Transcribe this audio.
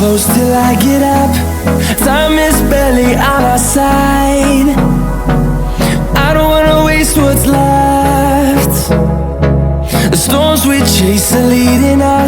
close till I get up. Time is barely on our side. I don't wanna waste what's left. The storms we chase are leading us.